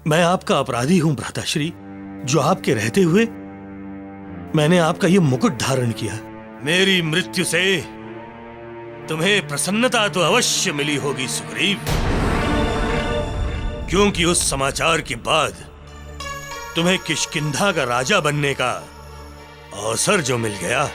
मैं आपका अपराधी हूं भ्राताश्री, जो आपके रहते हुए मैंने आपका ये मुकुट धारण किया। मेरी मृत्यु से तुम्हें प्रसन्नता तो अवश्य मिली होगी सुग्रीव, क्योंकि उस समाचार के बाद तुम्हें किष्किंधा का राजा बनने का अवसर जो मिल गया।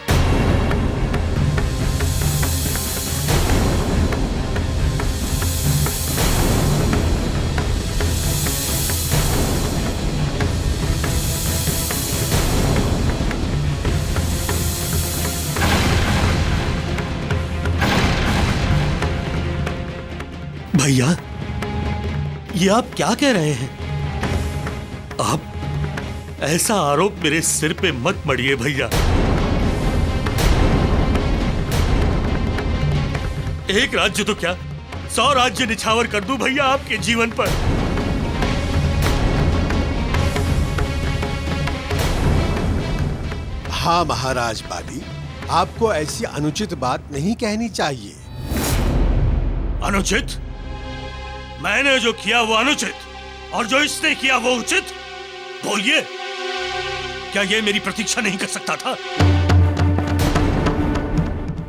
भैया, ये आप क्या कह रहे हैं? आप ऐसा आरोप मेरे सिर पे मत मढ़िए भैया। एक राज्य तो क्या 100 राज्य निछावर कर दूं भैया आपके जीवन पर। हाँ महाराज बाली, आपको ऐसी अनुचित बात नहीं कहनी चाहिए। अनुचित? मैंने जो किया वो अनुचित, और जो इसने किया वो उचित? बोलिए, क्या ये मेरी प्रतीक्षा नहीं कर सकता था?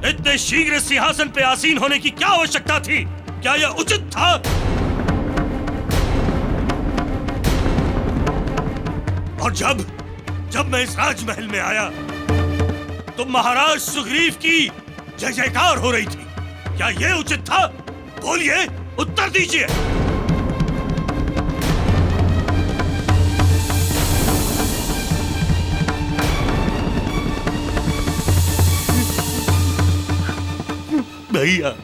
इतने शीघ्र सिंहासन पे आसीन होने की क्या आवश्यकता थी? क्या यह उचित था? और जब मैं इस राजमहल में आया तो महाराज सुग्रीव की जय जयकार हो रही थी। क्या यह उचित था? बोलिए, उत्तर दीजिए। भैया,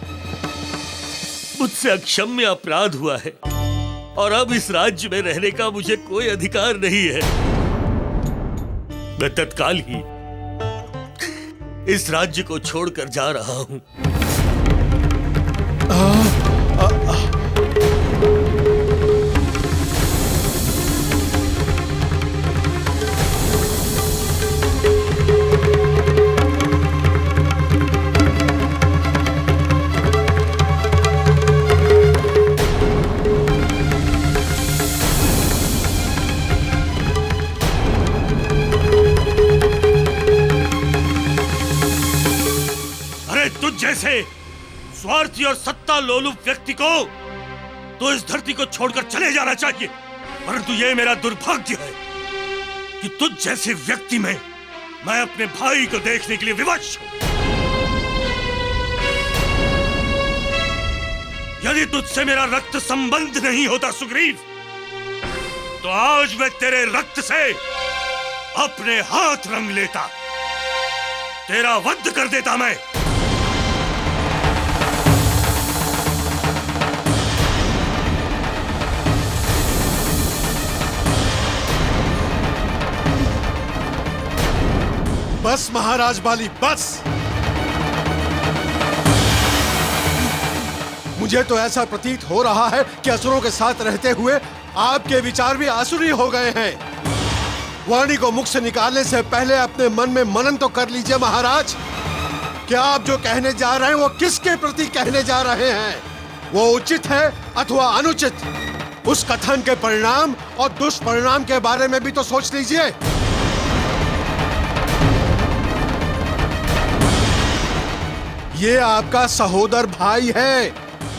मुझसे अक्षम्य अपराध हुआ है और अब इस राज्य में रहने का मुझे कोई अधिकार नहीं है। मैं तत्काल ही इस राज्य को छोड़कर जा रहा हूं। जैसे स्वार्थी और सत्ता लोलुप व्यक्ति को तो इस धरती को छोड़कर चले जाना चाहिए, परंतु यह मेरा दुर्भाग्य है कि तुझ जैसे व्यक्ति में मैं अपने भाई को देखने के लिए विवश हूं। यदि तुझसे मेरा रक्त संबंध नहीं होता सुग्रीव, तो आज मैं तेरे रक्त से अपने हाथ रंग लेता, तेरा वध कर देता मैं। बस महाराज बाली, बस। मुझे तो ऐसा प्रतीत हो रहा है कि असुरों के साथ रहते हुए आपके विचार भी आसुरी हो गए हैं। वाणी को मुख से निकालने से पहले अपने मन में मनन तो कर लीजिए महाराज। क्या आप जो कहने जा रहे हैं वो किसके प्रति कहने जा रहे हैं? वो उचित है अथवा अनुचित? उस कथन के परिणाम और दुष्परिणाम के बारे में भी तो सोच लीजिए। ये आपका सहोदर भाई है,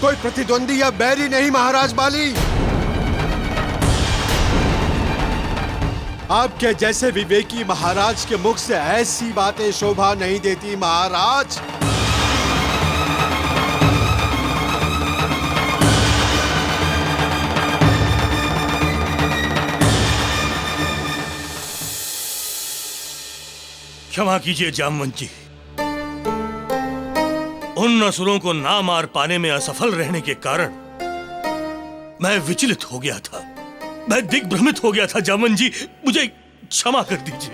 कोई प्रतिद्वंदी या बैरी नहीं महाराज बाली। आपके जैसे विवेकी महाराज के मुख से ऐसी बातें शोभा नहीं देती महाराज। क्षमा कीजिए जामवंत जी, उन असुरों को ना मार पाने में असफल रहने के कारण मैं विचलित हो गया था, मैं दिग्भ्रमित हो गया था। जामवंत जी, मुझे क्षमा कर दीजिए।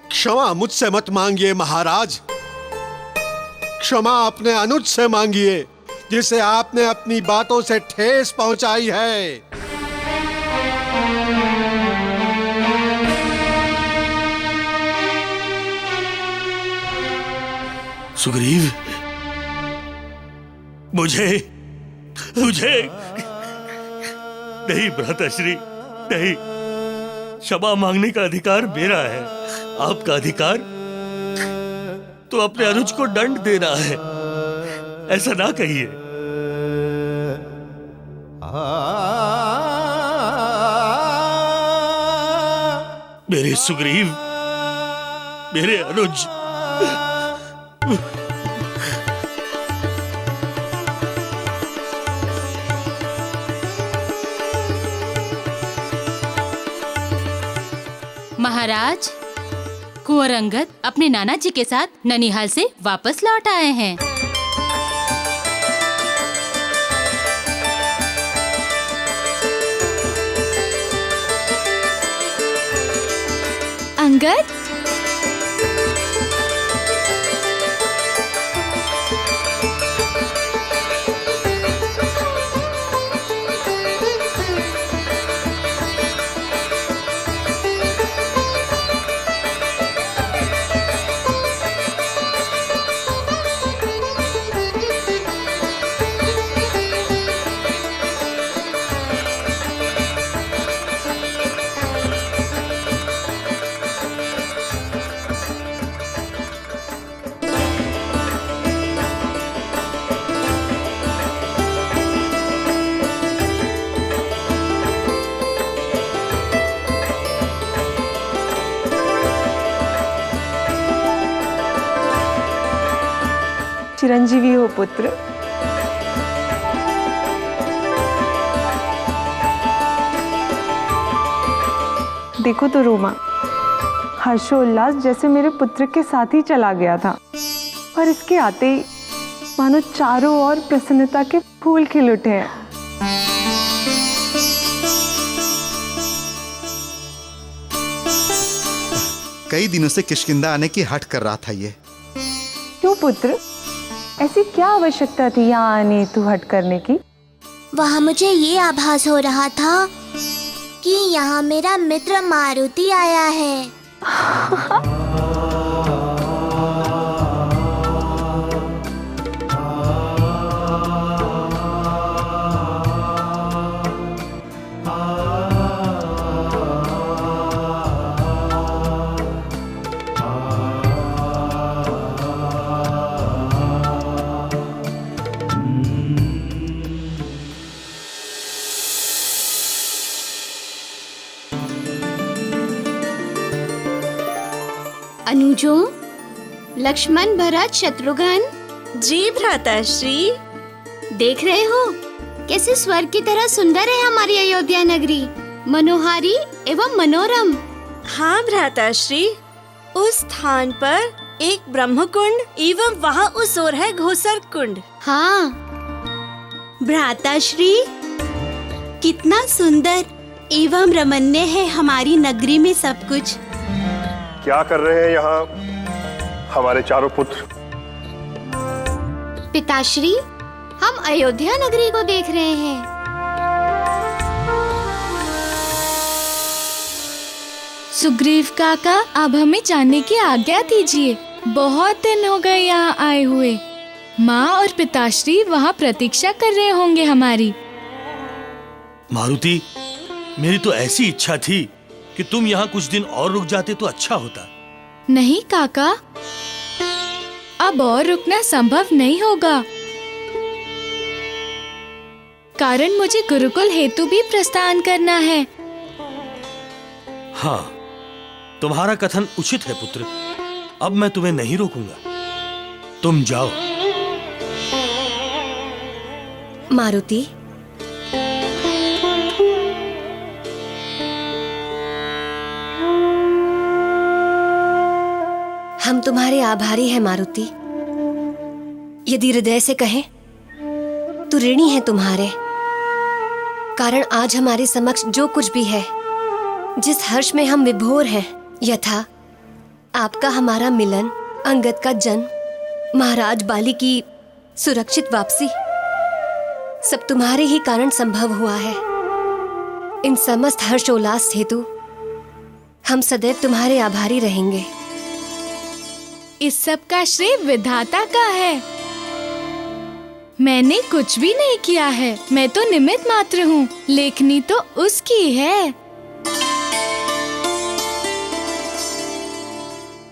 क्षमा मुझसे मत मांगिए महाराज, क्षमा अपने अनुज से मांगिए, जिसे आपने अपनी बातों से ठेस पहुंचाई है। सुग्रीव, मुझे नहीं भ्राताश्री, नहीं, क्षमा मांगने का अधिकार मेरा है। आपका अधिकार तो अपने अनुज को दंड देना है। ऐसा ना कहिए। मेरे सुग्रीव, मेरे अनुज, महाराज, कुंवर अंगद अपने नाना जी के साथ ननिहाल से वापस लौट आए हैं। अंगद, चिरंजीवी हो पुत्र। देखो तो रोमा, हर्षोल्लास जैसे मेरे पुत्र के साथ ही चला गया था, पर इसके आते ही मानो चारों ओर प्रसन्नता के फूल खिल उठे हैं। कई दिनों से किष्किंधा आने की हट कर रहा था ये। क्यों पुत्र, ऐसी क्या आवश्यकता थी यहाँ आने तू हट करने की? वहाँ मुझे ये आभास हो रहा था कि यहाँ मेरा मित्र मारुति आया है। अनुजों, लक्ष्मण, भरत, शत्रुघ्न। जी भ्राताश्री। देख रहे हो कैसे स्वर्ग की तरह सुंदर है हमारी अयोध्या नगरी, मनोहारी एवं मनोरम। हाँ भ्राताश्री, उस स्थान पर एक ब्रह्म कुंड एवं वहाँ उस ओर है घोसर कुंड। हाँ भ्राताश्री, कितना सुंदर एवं रमणीय है हमारी नगरी में सब कुछ। क्या कर रहे हैं यहाँ हमारे चारों पुत्र? पिताश्री, हम अयोध्या नगरी को देख रहे हैं। सुग्रीव काका, अब हमें जाने की आज्ञा दीजिए। बहुत दिन हो गए यहाँ आए हुए। माँ और पिताश्री वहाँ प्रतीक्षा कर रहे होंगे हमारी। मारुति, मेरी तो ऐसी इच्छा थी कि तुम यहाँ कुछ दिन और रुक जाते तो अच्छा होता। नहीं काका, अब और रुकना संभव नहीं होगा, कारण मुझे गुरुकुल हेतु भी प्रस्थान करना है। हाँ, तुम्हारा कथन उचित है पुत्र। अब मैं तुम्हें नहीं रोकूंगा, तुम जाओ। मारुति, हम तुम्हारे आभारी हैं मारुति। यदि हृदय से कहें तो ऋणी हैं तुम्हारे, कारण आज हमारे समक्ष जो कुछ भी है, जिस हर्ष में हम विभोर हैं, यथा आपका हमारा मिलन, अंगद का जन्म, महाराज बाली की सुरक्षित वापसी, सब तुम्हारे ही कारण संभव हुआ है। इन समस्त हर्षोल्लास हेतु हम सदैव तुम्हारे आभारी रहेंगे। इस सब का श्रेय विधाता का है। मैंने कुछ भी नहीं किया है, मैं तो निमित्त मात्र हूँ। लेखनी तो उसकी है।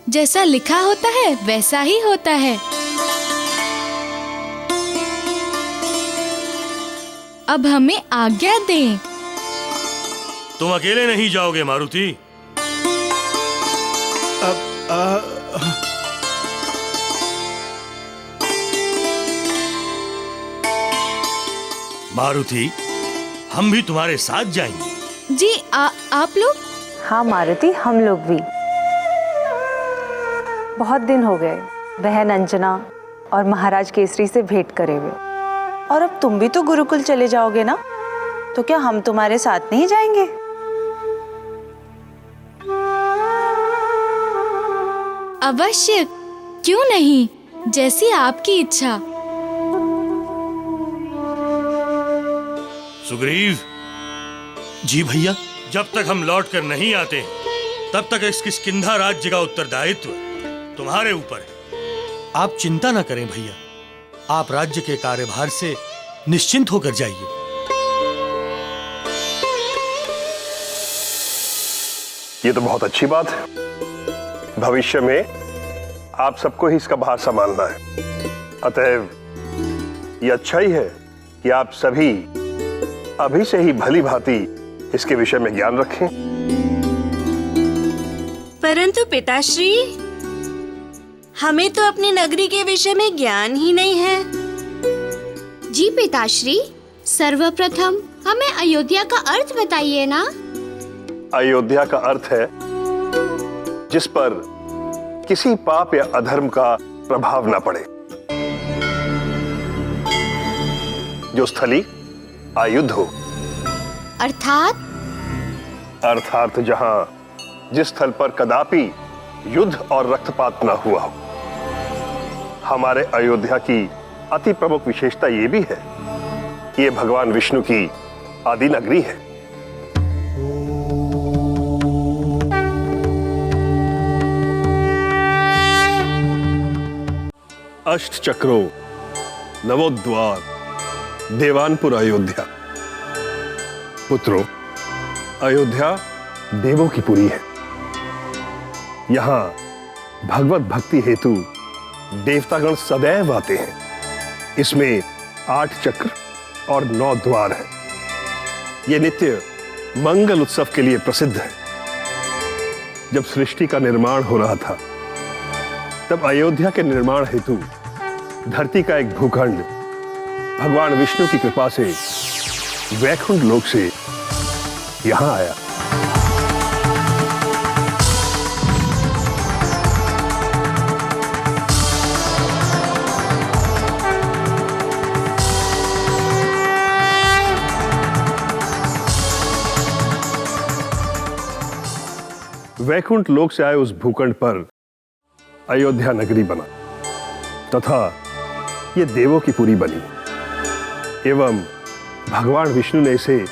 जैसा लिखा होता है वैसा ही होता है। अब हमें आज्ञा दें। तुम अकेले नहीं जाओगे मारुति। मारुति, हम भी तुम्हारे साथ जाएंगे। जी आप लोग? हाँ मारुति, हम लोग भी। बहुत दिन हो गए बहन अंजना और महाराज केसरी से भेंट करे हुए। और अब तुम भी तो गुरुकुल चले जाओगे ना, तो क्या हम तुम्हारे साथ नहीं जाएंगे? अवश्य, क्यों नहीं, जैसी आपकी इच्छा। सुग्रीव। जी भैया। जब तक हम लौट कर नहीं आते तब तक इस किष्किंधा राज्य का उत्तरदायित्व तुम्हारे ऊपर है। आप चिंता न करें भैया, आप राज्य के कार्यभार से निश्चिंत होकर जाइए। ये तो बहुत अच्छी बात है। भविष्य में आप सबको ही इसका भार संभालना है। अतएव ये अच्छा ही है कि आप सभी अभी से ही भली भांति इसके विषय में ज्ञान रखें। परंतु पिताश्री, हमें तो अपनी नगरी के विषय में ज्ञान ही नहीं है। जी पिताश्री, सर्वप्रथम हमें अयोध्या का अर्थ बताइए ना। अयोध्या का अर्थ है जिस पर किसी पाप या अधर्म का प्रभाव न पड़े, जो स्थली आयुध हो। अर्थात जहां जिस स्थल पर कदापि युद्ध और रक्तपात न हुआ हो। हमारे अयोध्या की अति प्रमुख विशेषता ये भी है कि ये भगवान विष्णु की आदि नगरी है। अष्ट चक्रों, नवोद्वार, देवानपुर अयोध्या। पुत्रों, अयोध्या देवों की पुरी है। यहां भगवत भक्ति हेतु देवतागण सदैव आते हैं। इसमें 8 चक्र और 9 द्वार हैं। यह नित्य मंगल उत्सव के लिए प्रसिद्ध है। जब सृष्टि का निर्माण हो रहा था तब अयोध्या के निर्माण हेतु धरती का एक भूखंड भगवान विष्णु की कृपा से वैकुंठ लोक से यहां आया। वैकुंठ लोक से आए उस भूखंड पर अयोध्या नगरी बना तथा ये देवों की पुरी बनी एवं भगवान विष्णु ने इसे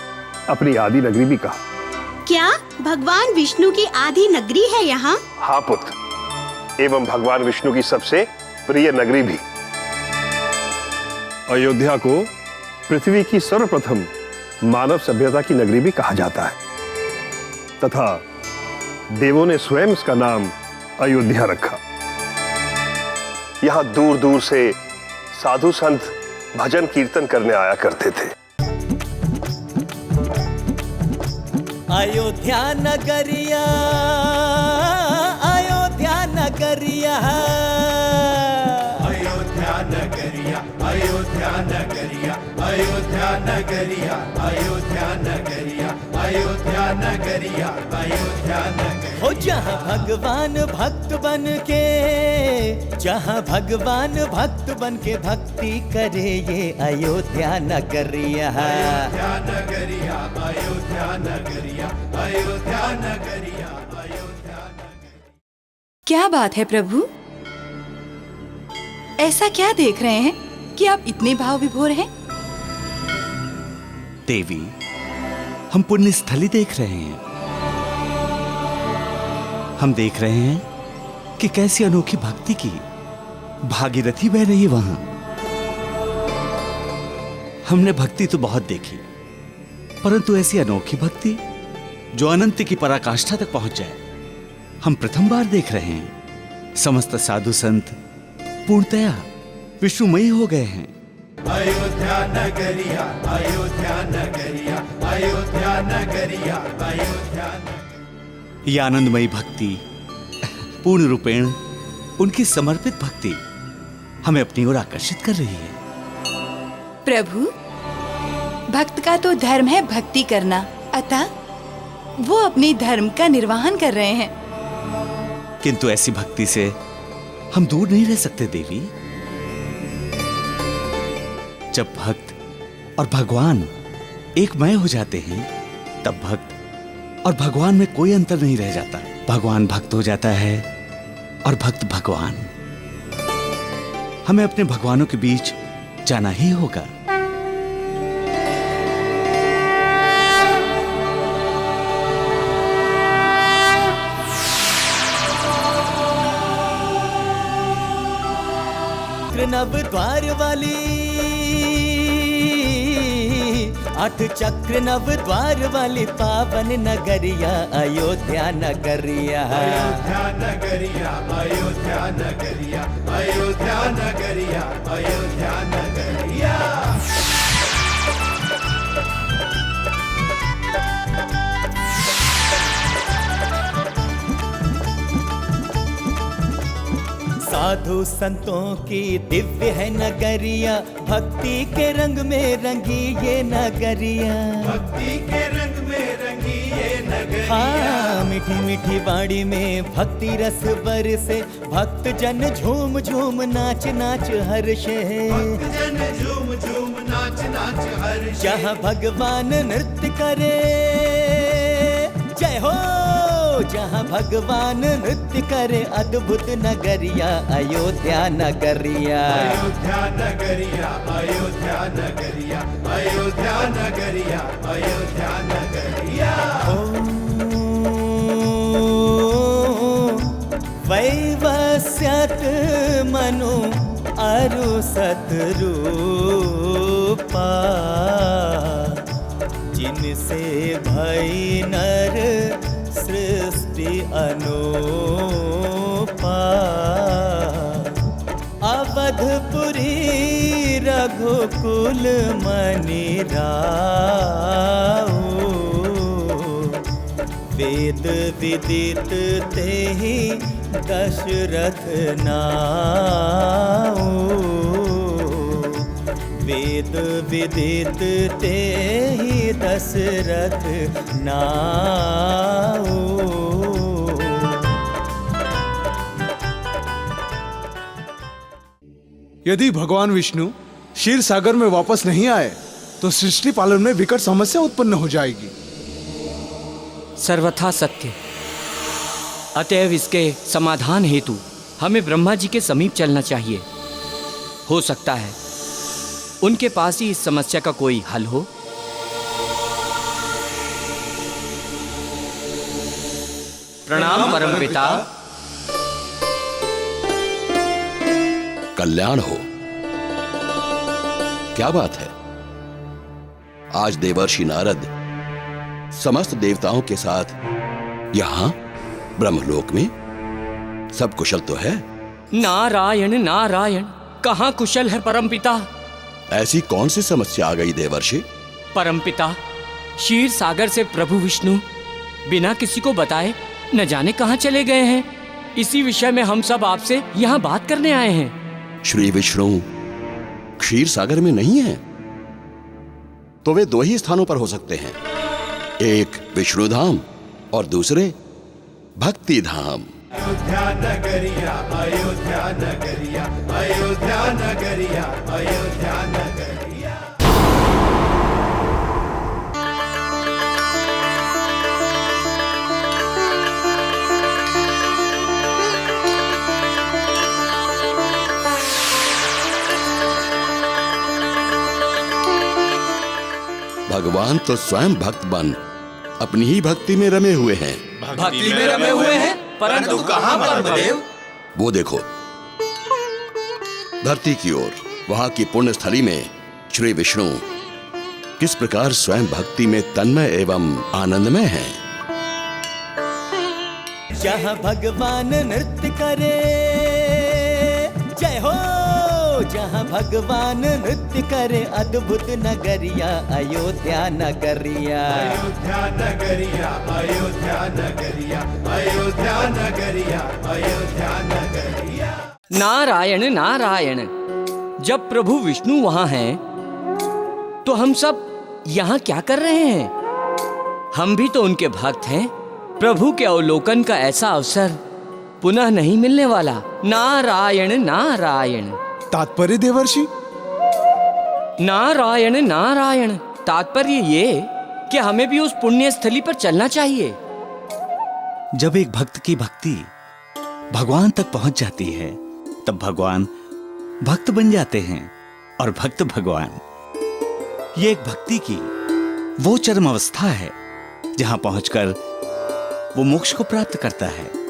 अपनी आदि नगरी भी कहा। क्या भगवान विष्णु की आदि नगरी है यहाँ? हाँ पुत्र, एवं भगवान विष्णु की सबसे प्रिय नगरी भी। अयोध्या को पृथ्वी की सर्वप्रथम मानव सभ्यता की नगरी भी कहा जाता है तथा देवों ने स्वयं इसका नाम अयोध्या रखा। यहां दूर दूर से साधु संत भजन कीर्तन करने आया करते थे। अयोध्या नगरिया, अयोध्या नगरिया, अयोध्या नगरिया, अयोध्या नगरिया, अयोध्या नगरिया, अयोध्या नगरिया, अयोध्या नगरिया, अयोध्या नगरिया। हो जहाँ भगवान भक्त बन के, जहाँ भगवान भक्त बन के भक्ति करे ये अयोध्या नगरिया, अयोध्या नगरिया, अयोध्या नगरिया, अयोध्या नगरिया, अयोध्या नगरिया। क्या बात है प्रभु, ऐसा क्या देख रहे हैं कि आप इतने भाव विभोर हैं? देवी, हम पुण्य स्थली देख रहे हैं। हम देख रहे हैं कि कैसी अनोखी भक्ति की भागीरथी बह रही है वहां। हमने भक्ति तो बहुत देखी, परंतु ऐसी अनोखी भक्ति जो अनंत की पराकाष्ठा तक पहुंच जाए, हम प्रथम बार देख रहे हैं। समस्त साधु संत पूर्णतया विष्णुमयी हो गए हैं। अयोध्या नगरिया, अयोध्या नगरिया, अयोध्या नगरिया, अयोध्या नगरिया। ये आनंदमयी भक्ति, पूर्ण रूपेण उनकी समर्पित भक्ति हमें अपनी ओर आकर्षित कर रही है। प्रभु, भक्त का तो धर्म है भक्ति करना, अतः वो अपने धर्म का निर्वहन कर रहे हैं। किंतु ऐसी भक्ति से हम दूर नहीं रह सकते देवी। जब भक्त और भगवान एकमय हो जाते हैं, तब भक्त और भगवान में कोई अंतर नहीं रह जाता। भगवान भक्त हो जाता है और भक्त भगवान। हमें अपने भगवानों के बीच जाना ही होगा। नव द्वार वाली, 8 चक्र नव द्वार वाली पावन नगरिया, अयोध्या नगरिया, अयोध्या नगरिया, अयोध्या नगरिया, अयोध्या नगरिया, अयोध्या नगरिया। साधु संतों की दिव्य है नगरिया, भक्ति के रंग में रंगी ये नगरिया, भक्ति के रंग में रंगी ये नगरिया। हाँ, मीठी मीठी वाणी में भक्ति रस बरसे, भक्त जन झूम झूम नाच नाच हर्षे, भक्त जन झूम झूम नाच नाच हर्षे। जहाँ भगवान नृत्य करे, जय हो, जहाँ भगवान नृत्य करे, अद्भुत नगरिया, अयोध्या नगरिया, अयोध्या नगरिया, अयोध्या नगरिया, अयोध्या नगरिया, अयोध्या नगरिया। वैवस्यत मनु अरु सतरूपा, जिनसे भई नर सृष्टि अनूपा। अवधपुरी रघुकुल मनि राऊ, वेद विदित तेहि दशरथ नाऊ, वेद विदित तेहि दशरथ नाऊ। यदि भगवान विष्णु क्षीर सागर में वापस नहीं आए तो सृष्टि पालन में विकट समस्या उत्पन्न हो जाएगी। सर्वथा सत्य। अतएव इसके समाधान हेतु हमें ब्रह्मा जी के समीप चलना चाहिए। हो सकता है उनके पास ही इस समस्या का कोई हल हो। प्रणाम परमपिता। कल्याण हो। क्या बात है, आज देवर्षि नारद समस्त देवताओं के साथ यहां ब्रह्मलोक में? सब कुशल तो है? नारायण नारायण, कहाँ कुशल है परमपिता। ऐसी कौन सी समस्या आ गई देवर्षि? परमपिता, क्षीर सागर से प्रभु विष्णु बिना किसी को बताए न जाने कहाँ चले गए हैं। इसी विषय में हम सब आपसे यहाँ बात करने आए हैं। श्री विष्णु क्षीर सागर में नहीं है तो वे दो ही स्थानों पर हो सकते हैं, एक विष्णु धाम और दूसरे भक्ति धाम। अयोध्या नगरिया, अयोध्या नगरिया, अयोध्या नगरिया, अयोध्या नगरिया। भगवान तो स्वयं भक्त बन अपनी ही भक्ति में रमे हुए हैं। भक्ति में रमे हुए हैं, परंतु कहाँ परमदेव? वो देखो धरती की ओर, वहां की पुण्य स्थली में श्री विष्णु किस प्रकार स्वयं भक्ति में तन्मय एवं आनंदमय हैं। जहाँ भगवान नृत्य करे, जय हो। जहाँ भगवान नृत्य करे, अद्भुत नगरिया अयोध्या नगरिया। अयोध्या नगरिया, अयोध्या नगरिया, अयोध्या नगरिया, अयोध्या नगरिया। नारायण नारायण। जब प्रभु विष्णु वहाँ हैं, तो हम सब यहाँ क्या कर रहे हैं? हम भी तो उनके भक्त हैं। प्रभु के अवलोकन का ऐसा अवसर पुनः नहीं मिलने वाला। नारायण नारायण। तात्पर्य देवर्षि? नारायण नारायण तात्पर्य ये कि हमें भी उस पुण्य स्थली पर चलना चाहिए। जब एक भक्त की भक्ति भगवान तक पहुंच जाती है, तब भगवान भक्त बन जाते हैं और भक्त भगवान। ये एक भक्ति की वो चरम अवस्था है जहां पहुंचकर वो मोक्ष को प्राप्त करता है।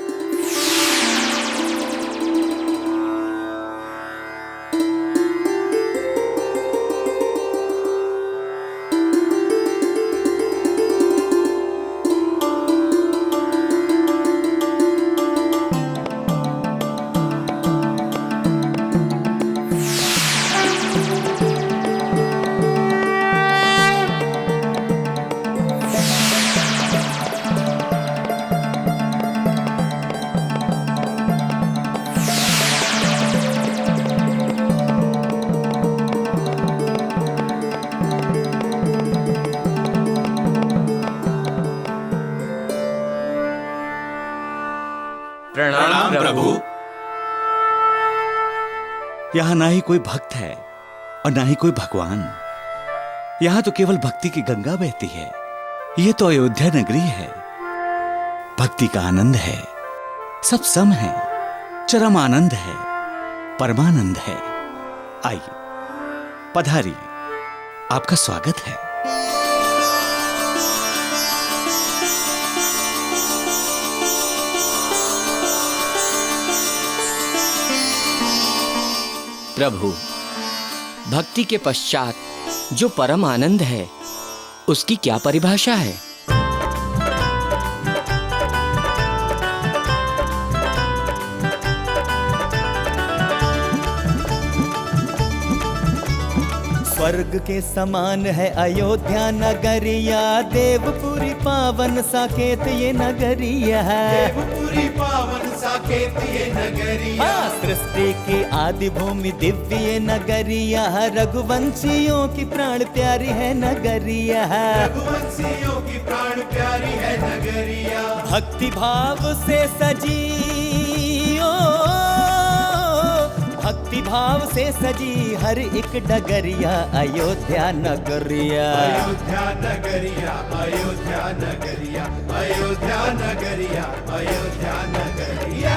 प्रणाम प्रभु। यहाँ ना ही कोई भक्त है और ना ही कोई भगवान। यहाँ तो केवल भक्ति की गंगा बहती है। ये तो अयोध्या नगरी है। भक्ति का आनंद है, सब सम है, चरम आनंद है, परमानंद है। आइए, पधारिए, आपका स्वागत है। प्रभु, भक्ति के पश्चात जो परम आनंद है, उसकी क्या परिभाषा है? स्वर्ग के समान है अयोध्या नगरिया, देवपुरी पावन साकेत ये नगरिया है। देवपुरी पावन साकेत ये नगरिया। हाँ, सृष्टि की आदि भूमि दिव्य ये नगरिया है। रघुवंशियों की प्राण प्यारी है नगरिया है। रघुवंशियों की प्राण प्यारी है नगरिया। भक्ति भाव से सजी, भक्ति भाव से सजी हर एक डगरिया अयोध्या नगरिया। अयोध्या नगरिया, अयोध्या नगरिया, अयोध्या नगरिया, अयोध्या नगरिया।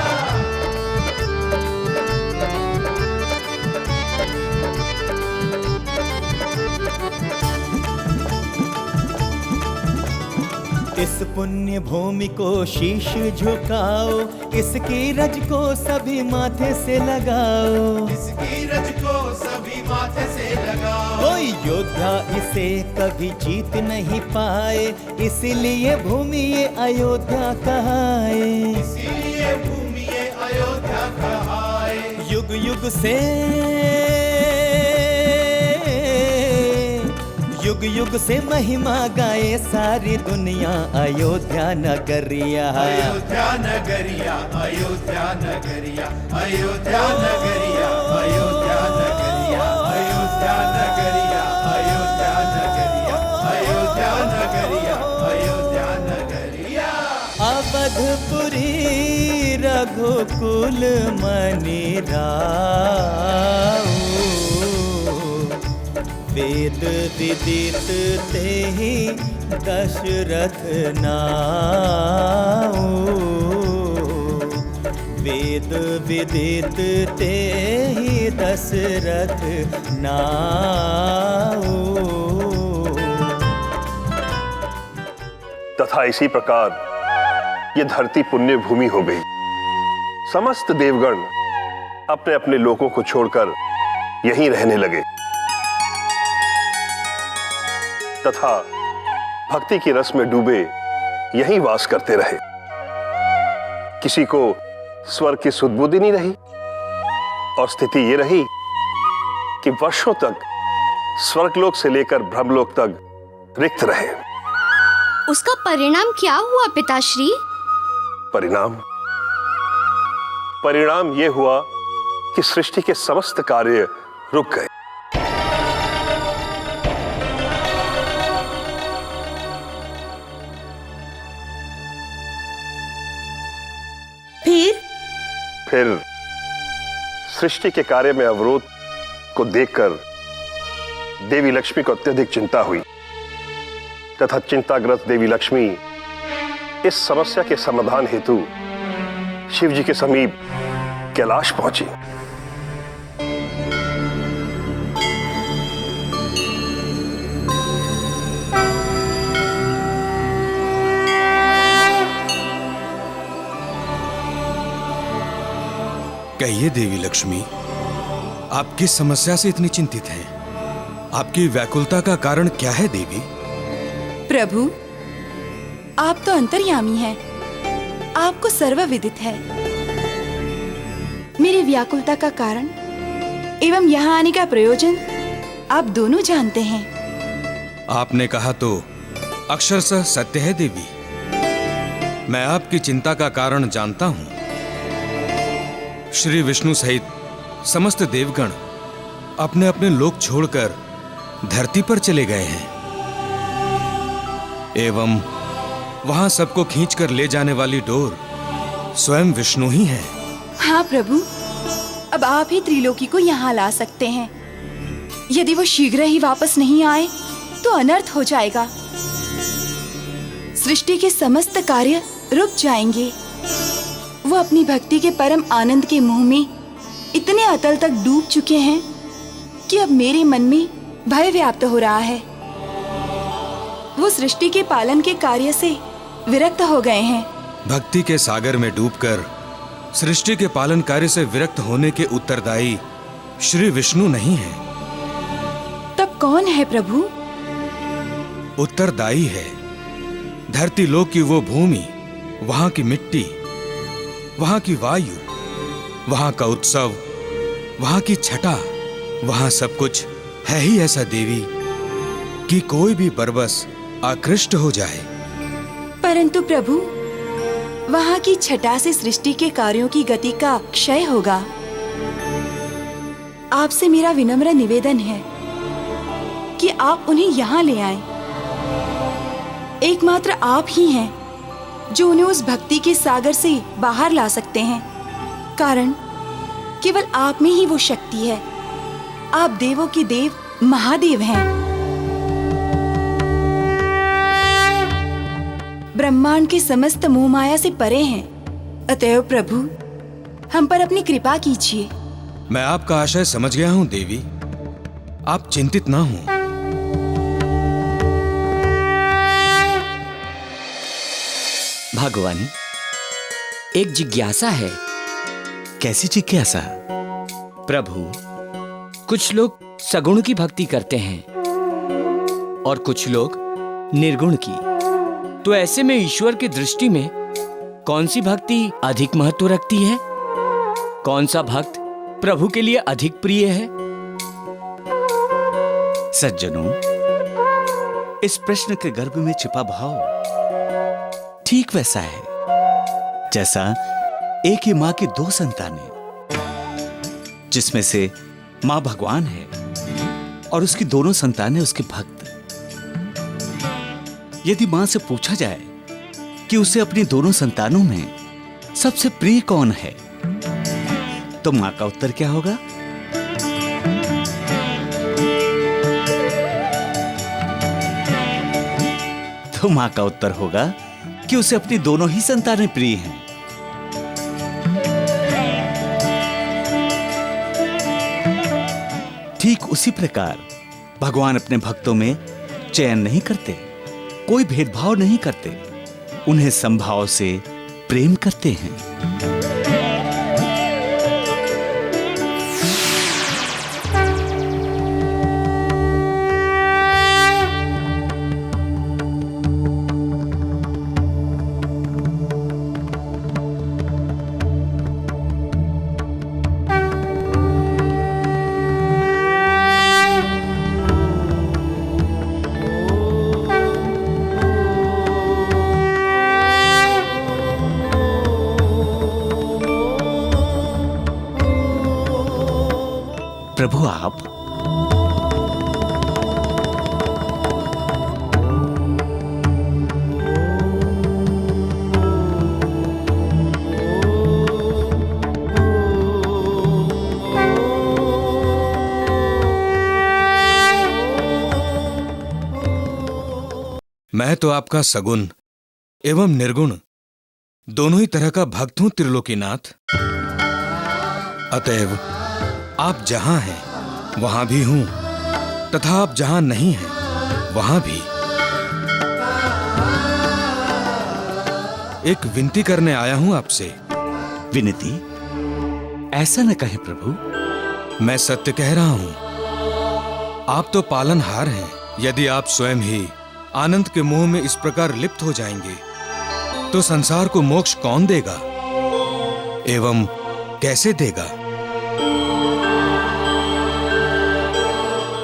इस पुण्य भूमि को शीश झुकाओ, इसकी रज को सभी माथे से लगाओ। इसकी रज को सभी माथे से लगाओ। कोई योद्धा इसे कभी जीत नहीं पाए, इसीलिए भूमि ये अयोध्या कहाए। इसीलिए भूमि ये अयोध्या कहाए। युग युग से, युग युग से महिमा गाए सारी दुनिया अयोध्या नगरिया। अयोध्या नगरिया, अयोध्या नगरिया, अयोध्या नगरिया, अयोध्या नगरिया, अयोध्या नगरिया, अयोध्या नगरिया, अयोध्या नगरिया, अयोध्या नगरिया। अवधपुरी रघुकुल मनि राऊ, वेद विदित तेहि दशरथ नाऊ। वेद विदित तेहि दशरथ नाऊ। तथा इसी प्रकार ये धरती पुण्य भूमि हो गई। समस्त देवगण अपने अपने लोकों को छोड़कर यहीं रहने लगे तथा भक्ति की रस में डूबे यहीं वास करते रहे। किसी को स्वर्ग की सुधबुद्धि नहीं रही और स्थिति ये रही कि वर्षों तक स्वर्गलोक से लेकर ब्रह्मलोक तक रिक्त रहे। उसका परिणाम क्या हुआ पिताश्री? परिणाम ये हुआ कि सृष्टि के समस्त कार्य रुक गए। फिर सृष्टि के कार्य में अवरोध को देखकर देवी लक्ष्मी को अत्यधिक चिंता हुई तथा चिंताग्रस्त देवी लक्ष्मी इस समस्या के समाधान हेतु शिव जी के समीप कैलाश पहुंची। कहिए देवी लक्ष्मी, आप किस समस्या से इतनी चिंतित हैं? आपकी व्याकुलता का कारण क्या है देवी? प्रभु, आप तो अंतर्यामी हैं, आपको सर्वविदित है। मेरी व्याकुलता का कारण एवं यहाँ आने का प्रयोजन आप दोनों जानते हैं। आपने कहा तो अक्षरशः सत्य है देवी। मैं आपकी चिंता का कारण जानता हूं। श्री विष्णु सहित समस्त देवगण अपने अपने लोक छोड़कर धरती पर चले गए हैं एवं वहां सबको खींचकर ले जाने वाली डोर स्वयं विष्णु ही है। हाँ प्रभु, अब आप ही त्रिलोकी को यहाँ ला सकते हैं। यदि वो शीघ्र ही वापस नहीं आए तो अनर्थ हो जाएगा। सृष्टि के समस्त कार्य रुक जाएंगे। वो अपनी भक्ति के परम आनंद के मुंह में इतने अतल तक डूब चुके हैं कि अब मेरे मन में भय व्याप्त हो रहा है। वो सृष्टि के पालन के कार्य से विरक्त हो गए हैं। भक्ति के सागर में डूबकर सृष्टि के पालन कार्य से विरक्त होने के उत्तरदायी श्री विष्णु नहीं है। तब कौन है प्रभु? उत्तरदायी है धरती लोक की वो भूमि, वहां की मिट्टी, वहां की वायु, वहां का उत्सव, वहां की छटा, वहां सब कुछ है ही ऐसा देवी कि कोई भी बरबस आकृष्ट हो जाए। परंतु प्रभु, वहां की छटा से सृष्टि के कार्यों की गति का क्षय होगा। आपसे मेरा विनम्र निवेदन है कि आप उन्हें यहाँ ले आएं। एकमात्र आप ही हैं जो उन्हें उस भक्ति के सागर से बाहर ला सकते हैं, कारण केवल आप में ही वो शक्ति है। आप देवों के देव महादेव हैं। ब्रह्मांड के समस्त मोह माया से परे हैं। अतएव प्रभु, हम पर अपनी कृपा कीजिए। मैं आपका आशय समझ गया हूं देवी, आप चिंतित ना हो। भगवान, एक जिज्ञासा है। कैसी जिज्ञासा? प्रभु, कुछ लोग सगुण की भक्ति करते हैं और कुछ लोग निर्गुण की। तो ऐसे में ईश्वर की दृष्टि में कौन सी भक्ति अधिक महत्व रखती है? कौन सा भक्त प्रभु के लिए अधिक प्रिय है? सज्जनों, इस प्रश्न के गर्भ में छिपा भाव ठीक वैसा है जैसा एक ही मां की दो संतानें, जिसमें से मां भगवान है और उसकी दोनों संतानें उसके भक्त। यदि मां से पूछा जाए कि उसे अपनी दोनों संतानों में सबसे प्रिय कौन है, तो मां का उत्तर क्या होगा? तो मां का उत्तर होगा कि उसे अपनी दोनों ही संतानें प्रिय हैं। ठीक उसी प्रकार भगवान अपने भक्तों में चयन नहीं करते, कोई भेदभाव नहीं करते, उन्हें समभाव से प्रेम करते हैं। प्रभु आप मैं तो आपका सगुण एवं निर्गुण दोनों ही तरह का भक्त हूं त्रिलोकीनाथ। अतएव आप जहां हैं वहां भी हूं, तथा आप जहां नहीं हैं वहां भी। एक विनती करने आया हूं आपसे। विनती? ऐसा न कहे प्रभु। मैं सत्य कह रहा हूं। आप तो पालनहार हैं। यदि आप स्वयं ही आनंद के मोह में इस प्रकार लिप्त हो जाएंगे तो संसार को मोक्ष कौन देगा एवं कैसे देगा?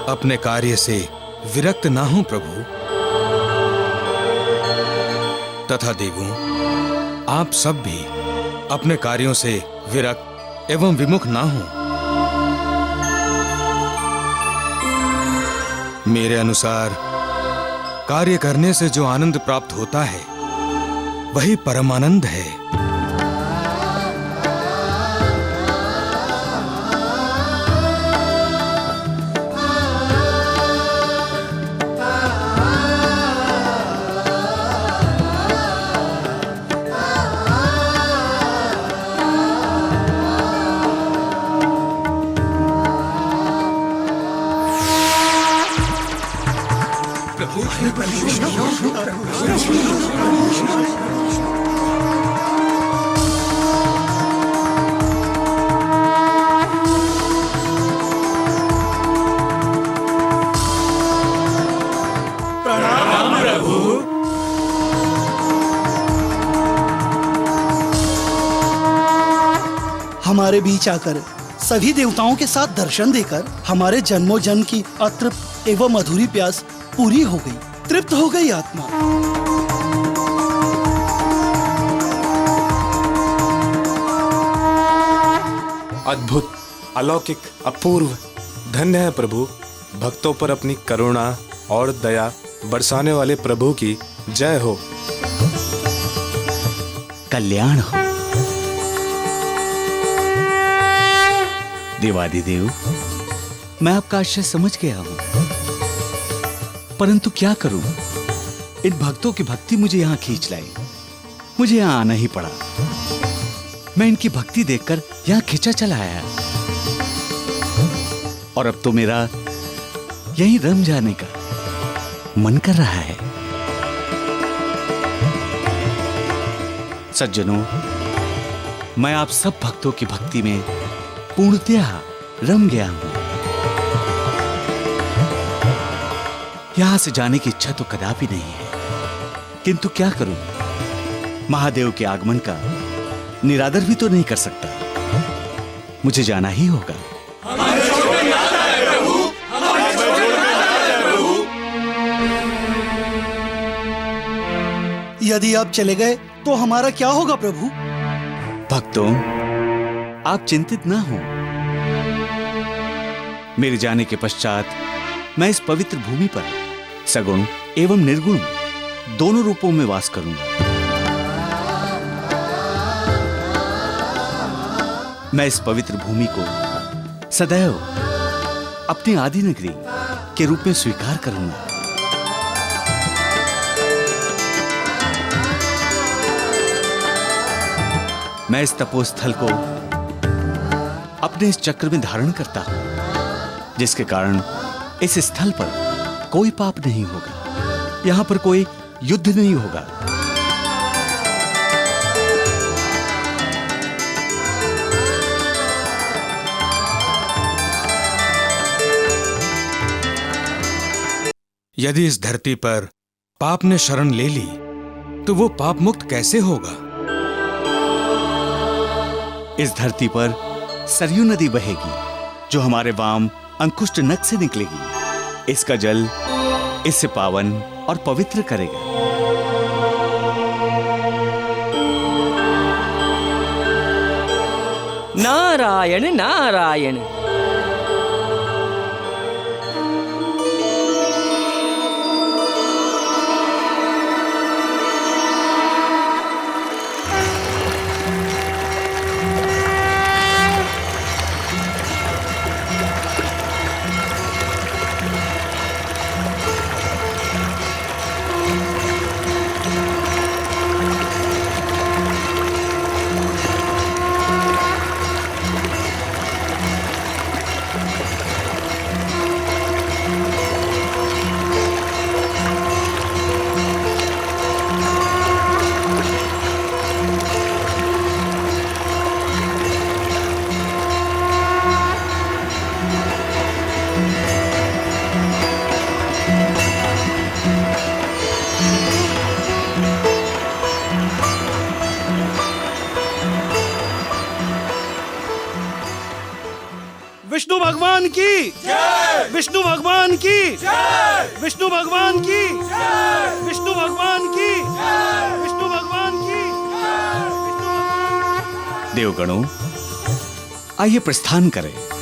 अपने कार्य से विरक्त ना हो प्रभु, तथा देवों आप सब भी अपने कार्यों से विरक्त एवं विमुख ना हो। मेरे अनुसार कार्य करने से जो आनंद प्राप्त होता है वही परमानंद है। प्रणाम प्रभु। हमारे बीच आकर सभी देवताओं के साथ दर्शन देकर हमारे जन्मों जन्म की अतृप्त एवं अधूरी प्यास पूरी हो गई, तृप्त हो गई आत्मा। अद्भुत, अलौकिक, अपूर्व, धन्य है प्रभु। भक्तों पर अपनी करुणा और दया बरसाने वाले प्रभु की जय हो। कल्याण हो। देवादिदेव, मैं आपका आशय समझ गया हूं, परंतु क्या करूं? इन भक्तों की भक्ति मुझे यहां खींच लाई। मुझे यहां आना ही पड़ा। मैं इनकी भक्ति देखकर यहां खिंचा चला आया, और अब तो मेरा यहीं रम जाने का मन कर रहा है। सज्जनों, मैं आप सब भक्तों की भक्ति में पूर्णतया रम गया हूं। यहां से जाने की इच्छा तो कदापि नहीं है, किंतु क्या करूं? महादेव के आगमन का निरादर भी तो नहीं कर सकता। मुझे जाना ही होगा। यदि आप चले गए तो हमारा क्या होगा प्रभु? भक्तों, आप चिंतित ना हो। मेरे जाने के पश्चात मैं इस पवित्र भूमि पर सगुण एवं निर्गुण दोनों रूपों में वास करूंगा। मैं इस पवित्र भूमि को सदैव अपनी आदि नगरी के रूप में स्वीकार करूंगा। मैं इस तपोस्थल को अपने इस चक्र में धारण करता हूं, जिसके कारण इस स्थल पर कोई पाप नहीं होगा, यहां पर कोई युद्ध नहीं होगा। यदि इस धरती पर पाप ने शरण ले ली तो वो पाप मुक्त कैसे होगा? इस धरती पर सरयू नदी बहेगी, जो हमारे वाम अंकुष्ट नख से निकलेगी। इसका जल इसे पावन और पवित्र करेगा। नारायण नारायण। विष्णु भगवान की जय, विष्णु भगवान की जय, विष्णु भगवान की जय, विष्णु भगवान की जय, विष्णु भगवान की देवगणों, आइए प्रस्थान करें।